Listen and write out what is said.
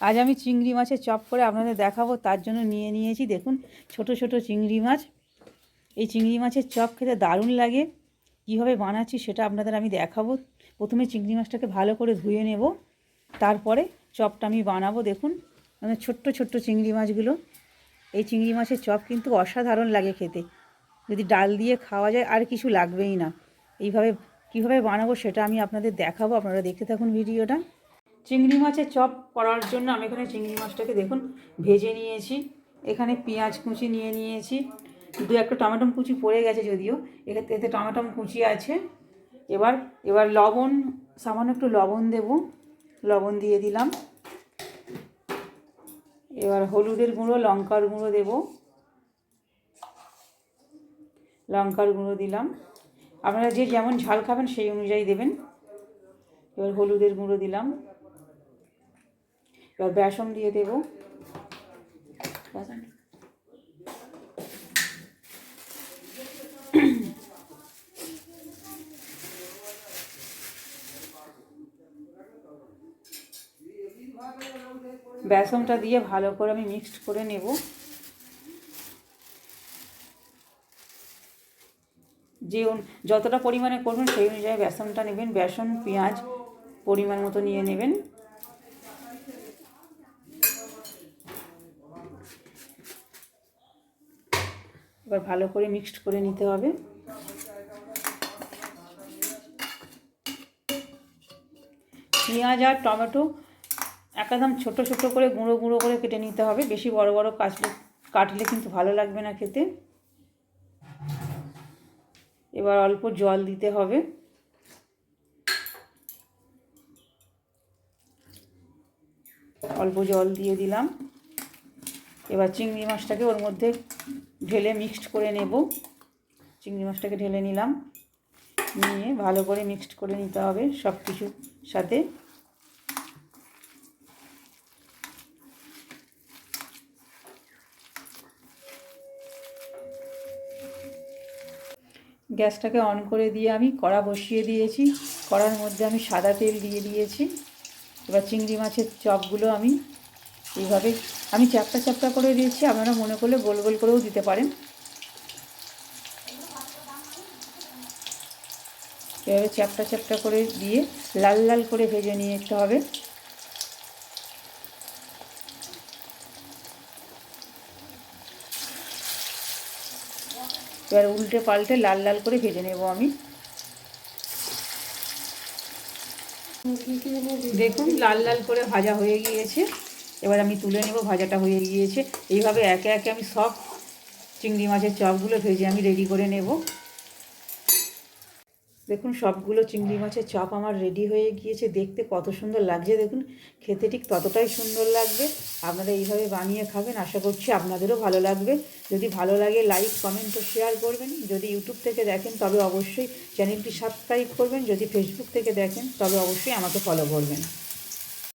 আজ আমি চিংড়ি মাছের চপ করে আপনাদের দেখাবো, তার জন্য নিয়ে নিয়েছি দেখুন ছোট ছোট চিংড়ি মাছ। এই চিংড়ি মাছের চপ খেতে দারুণ লাগে। কীভাবে বানাচ্ছি সেটা আপনাদের আমি দেখাবো। প্রথমে চিংড়ি মাছটাকে ভালো করে ধুয়ে নেব, তারপরে চপটা আমি বানাবো। দেখুন মানে ছোট্ট ছোট্ট চিংড়ি মাছগুলো। এই চিংড়ি মাছের চপ কিন্তু অসাধারণ লাগে খেতে, যদি ডাল দিয়ে খাওয়া যায় আর কিছু লাগবেই না। এইভাবে কীভাবে বানাবো সেটা আমি আপনাদের দেখাবো, আপনারা দেখতে থাকুন ভিডিওটা। চিংড়ি মাছের চপ করার জন্য আমি এখানে চিংড়ি মাছটাকে দেখুন ভেজে নিয়েছি। এখানে পেঁয়াজ কুচি নিয়ে নিয়েছি, দু একটা টমেটো কুচি পড়ে গেছে, যদিও এতে টমেটো কুচি আছে। এবার লবণ, সামান্য একটু লবণ দেব, লবণ দিয়ে দিলাম। এবার হলুদের গুঁড়ো, লঙ্কার গুঁড়ো দেব, লঙ্কার গুঁড়ো দিলাম। আপনারা যে যেমন ঝাল খাবেন সেই অনুযায়ী দেবেন। এবার হলুদের গুঁড়ো দিলাম। এবার বেসন দিয়ে দেব, বেসনটা দিয়ে ভালো করে আমি মিক্সড করে নেব। যতটা পরিমাণে করবেন সেই অনুযায়ী বেসনটা নেবেন। বেসন পেঁয়াজ পরিমাণ মতো নিয়ে নেবেন। এবার ভালো করে মিক্সড করে নিতে হবে। পেঁয়াজ আর টমেটো একদম ছোট ছোট করে গুঁড়ো গুঁড়ো করে কেটে নিতে হবে, বেশি বড় বড় কাটলে কিন্তু ভালো লাগবে না খেতে। এবার অল্প জল দিতে হবে। অল্প জল দিয়ে দিলাম। এবার চিংড়ি মাছটাকে ওর মধ্যে ঢেলে মিক্সড করে নেব। চিংড়ি মাছটাকে ঢেলে নিলাম, নিয়ে ভালো করে মিক্সড করে নিতে হবে সব কিছুর সাথে। গ্যাসটাকে অন করে দিয়ে আমি কড়া বসিয়ে দিয়েছি। কড়ার মধ্যে আমি সাদা তেল দিয়ে দিয়েছি। এবার চিংড়ি মাছের চপগুলো আমি এইভাবে চ্যাপটা চ্যাপটা করে দিয়েছি, আপনারা মনে করলে গোল গোল করেও দিতে পারেন। এভাবে চ্যাপটা চ্যাপটা করে দিয়ে লাল লাল করে ভেজে নিতে হবে। এবার উল্টে পাল্টে লাল লাল করে ভেজে নেব আমি। দেখুন লাল লাল করে ভাজা হয়ে গিয়েছে। এবার আমি তুলে নেব, ভাজাটা হয়ে গিয়েছে। এইভাবে একে একে আমি সব চিংড়ি মাছের চপগুলো ভেজে আমি রেডি করে নেব। দেখুন সবগুলো চিংড়ি মাছের চপ আমার রেডি হয়ে গিয়েছে। দেখতে কত সুন্দর লাগছে দেখুন, খেতে ঠিক ততটাই সুন্দর লাগবে। আপনারা এইভাবে বানিয়ে খাবেন, আশা করছি আপনাদেরও ভালো লাগবে। যদি ভালো লাগে লাইক কমেন্ট ও শেয়ার করবেন। যদি ইউটিউব থেকে দেখেন তবে অবশ্যই চ্যানেলটি সাবস্ক্রাইব করবেন। যদি ফেসবুক থেকে দেখেন তবে অবশ্যই আমাকে ফলো করবেন।